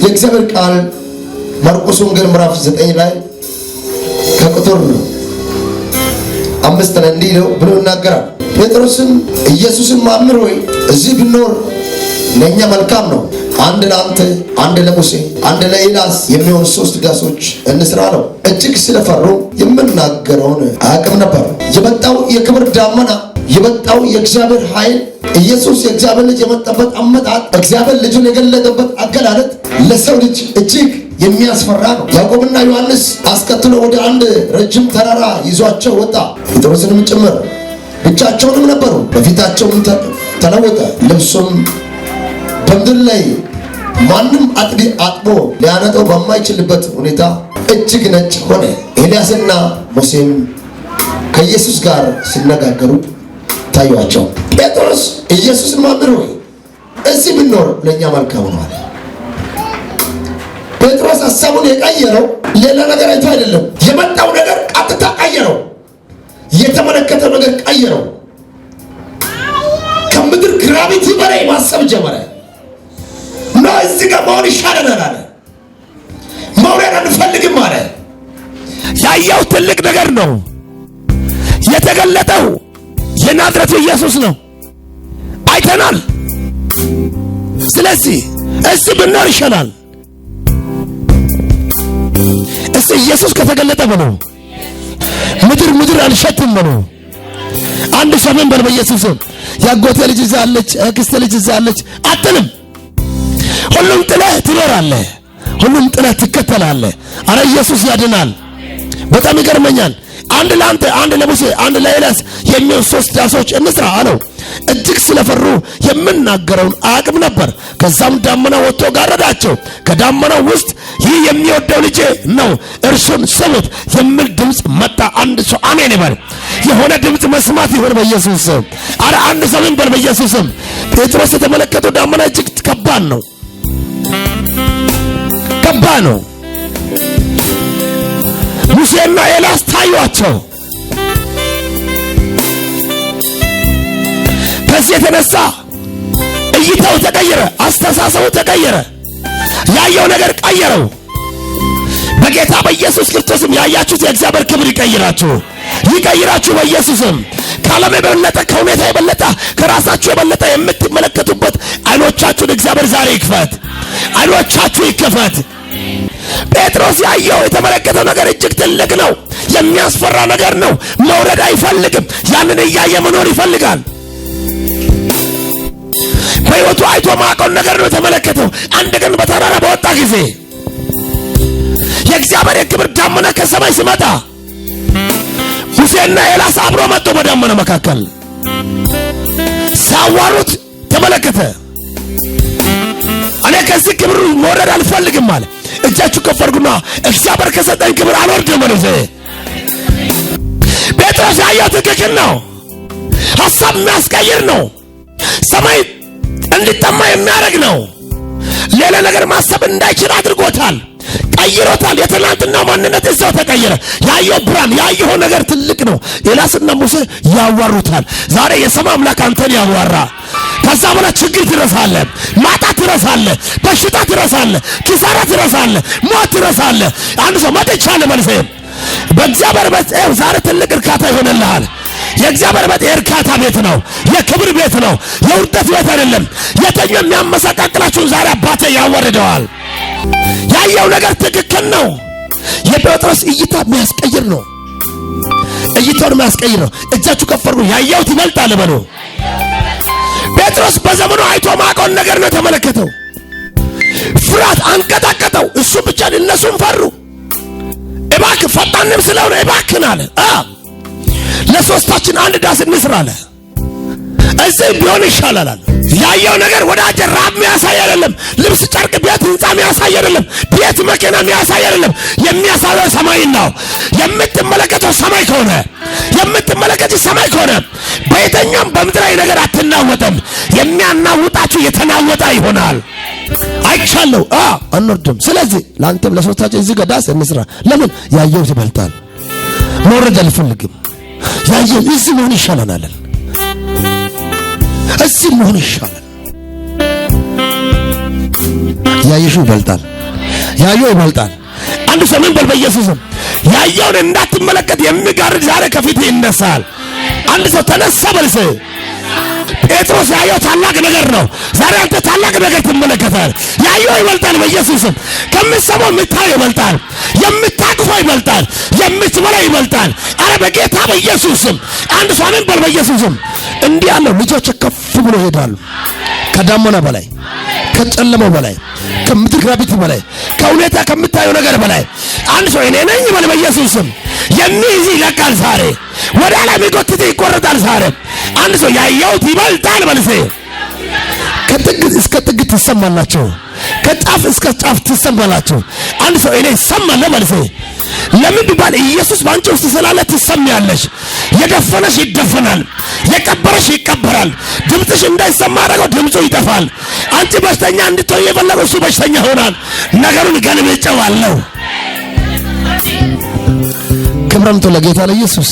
የእግዚአብሔር ቃል ማርቆስ ወንጌል ምዕራፍ 9 ላይ ከቁጥር 5 ላይ እንዲህ ነው ብሎ ይናገራል። ጴጥሮስም ኢየሱስን መምህር ሆይ እዚህ ብንኖር ለእኛ መልካም ነው። አንድ ለአንተ፣ አንድ ለሙሴ፣ አንድ ለኤልያስ የሚሆን 3 ዳሶች እንስራ ነው። እጅግ ስለፈሩ የምናገረውን አያውቅም ነበር። የመጣው የክብር ዳመና፣ የመጣው የእግዚአብሔር ኃይል፣ ኢየሱስ የእግዚአብሔር ልጅ የመጣበት አመጣጥ፣ እግዚአብሔር ልጁን የገለጠበት አገላለጥ ለሰው ልጅ እጅግ የሚያስፈራ ነው። ያዕቆብና ዮሐንስ አስከትሎ ወደ አንድ ረጅም ተራራ ይዟቸው ወጣ፣ ጴጥሮስንም ጭምር። ብቻቸውንም ነበሩ። በፊታቸውም ተለወጠ። ልብሱም በምድር ላይ ማንም አጥቦ ሊያነጠው በማይችልበት ሁኔታ እጅግ ነጭ ሆነ። ኤልያስና ሙሴም ከኢየሱስ ጋር ሲነጋገሩ ታዩአቸው። ጴጥሮስ ኢየሱስን መምህር ሆይ እዚህ ብንኖር ለእኛ መልካም ነው አለ። ጴጥሮስ ሐሳቡን የቀየረው ሌላ ነገር አይቶ አይደለም። የመጣው ነገር ቀጥታ ቀየረው። የተመለከተው ነገር ቀየረው። ከምድር ግራቪቲ በላይ ማሰብ ጀመረ። ነው እዚህ ጋር መሆን ይሻለናል አለ። መውረድ አንፈልግም አለ። ያየው ትልቅ ነገር ነው። የተገለጠው የናዝሬቱ ኢየሱስ ነው። አይተናል። ስለዚህ እዚህ ብንኖር ይሻላል። እዚህ ኢየሱስ ከተገለጠ ብሎ ምድር አልሸትም ብሎ አንድ ሰሞን በል በኢየሱስ ያጎቴ ልጅ እዛ አለች፣ አክስቴ ልጅ እዛ አለች አትልም። ሁሉም ጥለህ ትኖራለህ። ሁሉም ጥለህ ትከተላለህ። አረ ኢየሱስ ያድናል። በጣም ይገርመኛል። አንድ ለአንተ፣ አንድ ለሙሴ፣ አንድ ለኤልያስ የሚሆን 3 ዳሶች እንስራ አለው። እጅግ ስለፈሩ የምናገረውን አያውቅም ነበር። ከዛም ዳመና ወጥቶ ጋረዳቸው። ከዳመናው ውስጥ ይህ የሚወደው ልጄ ነው እርሱን ስሙት የሚል ድምፅ መጣ። አንድ ሰው አሜን ይበል። የሆነ ድምፅ መስማት ይሁን በኢየሱስ ስም። አረ አንድ ሰው ይበል በኢየሱስ ስም። ጴጥሮስ የተመለከተው ዳመና እጅግ ከባድ ነው። ከባድ ነው። ሙሴና ኤልያስ ታዩአቸው። ከዚህ የተነሳ እይታው ተቀየረ፣ አስተሳሰቡ ተቀየረ፣ ያየው ነገር ቀየረው። በጌታ በኢየሱስ ክርስቶስም ያያችሁት የእግዚአብሔር ክብር ይቀይራችሁ በኢየሱስም። ከዓለም የበለጠ፣ ከሁኔታ የበለጠ፣ ከራሳችሁ የበለጠ የምትመለከቱበት አይኖቻችሁን እግዚአብሔር ዛሬ ይክፈት። አይኖቻችሁ ይከፈት። ጴጥሮስ ያየው የተመለከተው ነገር እጅግ ትልቅ ነው። የሚያስፈራ ነገር ነው። መውረድ አይፈልግም። ያንን እያየ መኖር ይፈልጋል። በሕይወቱ አይቶ ማቆን ነገር ነው የተመለከተው። አንድ ቀን በተራራ በወጣ ጊዜ የእግዚአብሔር የክብር ዳመና ከሰማይ ሲመጣ ሙሴና ኤልያስ አብሮ መጡ። በዳመና መካከል ሲያዋሩት ተመለከተ። እኔ ከዚህ ክብር መውረድ አልፈልግም አለ። እጃችሁ ከፍ አድርጉና እግዚአብሔር ከሰጠኝ ክብር አልወርድም ማለት ነው። ጴጥሮስ ያየው ትክክል ነው። ሐሳብ የሚያስቀይር ነው። ሰማይ እንዲጠማ የሚያደርግ ነው። ሌላ ነገር ማሰብ እንዳይችል አድርጎታል፣ ቀይሮታል። የትናንትናው ማንነት እዛው ተቀየረ። ያየው ብርሃን፣ ያየው ነገር ትልቅ ነው። ኤልያስና ሙሴ ያዋሩታል። ዛሬ የሰማይ አምላክ አንተን ያዋራ። ከዛ በኋላ ችግር ትረሳለህ፣ ማጣት ትረሳለህ፣ በሽታ ትረሳለህ፣ ኪሳራ ትረሳለህ፣ ሞት ትረሳለህ። አንድ ሰው መጥቻለሁ መልሴ በእግዚአብሔር ቤት ዛሬ ትልቅ እርካታ ይሆንልሃል። የእግዚአብሔር ቤት የእርካታ ቤት ነው፣ የክብር ቤት ነው፣ የውርደት ቤት አይደለም። የተኛው የሚያመሰቃቅላችሁን ዛሬ አባቴ ያወርደዋል። ያየው ነገር ትክክል ነው። የጴጥሮስ እይታ የሚያስቀይር ነው። እይታውን የሚያስቀይር ነው። እጃችሁ ከፍ አድርጉ። ያየውት ይበልጣል በሉ። ጴጥሮስ በዘመኑ አይቶ ማቆን ነገር ነው ተመለከተው። ፍርሃት አንቀጣቀጠው። እሱ ብቻ እነሱም ፈሩ። እባክህ ፈጣንም ስለሆነ እባክህን አለ። ለሶስታችን አንድ ዳስ እንስራ አለ። እዚህ ቢሆን ይሻላል አለ። ያየው ነገር ወዳጀ ራብ የሚያሳይ አይደለም። ልብስ፣ ጨርቅ፣ ቤት፣ ህንጻ የሚያሳይ አይደለም። ቤት፣ መኪና የሚያሳይ አይደለም። የሚያሳየው ሰማይ ነው። የምትመለከተው ሰማይ ከሆነ የምትመለከተው ሰማይ ከሆነ በየትኛውም በምድራዊ ነገር አትናወጥም። የሚያናውጣችሁ የተናወጠ ይሆናል። አይቻለሁ አንወርድም። ስለዚህ ለአንተም ለሶስታችን እዚህ ጋር ዳስ እንስራ። ለምን? ያየው ይበልጣል። መውረድ አልፈልግም። ያየው እዚህ መሆን ይሻላል። እዚህ መሆን ይሻላል። ያየሽው ይበልጣል፣ ያየው ይበልጣል። አንድ ሰው ምን በል በኢየሱስም ያየውን እንዳትመለከት የሚጋርድ ዛሬ ከፊት ይነሳል። አንድ ሰው ተነሳ በልሴ። ጴጥሮስ ያየው ታላቅ ነገር ነው። ዛሬ አንተ ታላቅ ነገር ትመለከታል። ያየው ይበልጣል በኢየሱስም። ከምትሰማው የምታየው ይበልጣል፣ የምታቅፈው ይበልጣል፣ የምትበላው ይበልጣል። አረ በጌታ በኢየሱስም አንድ ሰው ምን በል በኢየሱስም። እንዲህ ያለው ልጆች ከፍ ብሎ ይሄዳሉ ከዳመና በላይ ከጨለማው በላይ ከምድር ግራቪቲ በላይ ከሁኔታ ከምታየው ነገር በላይ አንድ ሰው እኔ ነኝ በል በኢየሱስም። የሚይዝ ይለቃል ዛሬ፣ ወደ ላይ የሚጎትት ይቆረጣል ዛሬ። አንድ ሰው ያየውት ይበልጣል በልሴ። ከጥግ እስከ ጥግ ትሰማላችሁ፣ ከጫፍ እስከ ጫፍ ትሰማላችሁ። አንድ ሰው እኔ እሰማለሁ በልሴ። ለምን ቢባል ኢየሱስ ባንቺ ውስጥ ስላለ ትሰሚያለሽ። የደፈነሽ ይደፈናል፣ የቀበረሽ ይቀበራል። ድምፅሽ እንዳይሰማ አደረገው፣ ድምፁ ይጠፋል። አንቺ በሽተኛ እንድትሆን የፈለገው እሱ በሽተኛ ሆናል። ነገሩን ገልብጬዋለሁ። ክብረምቶ ለጌታ ለኢየሱስ።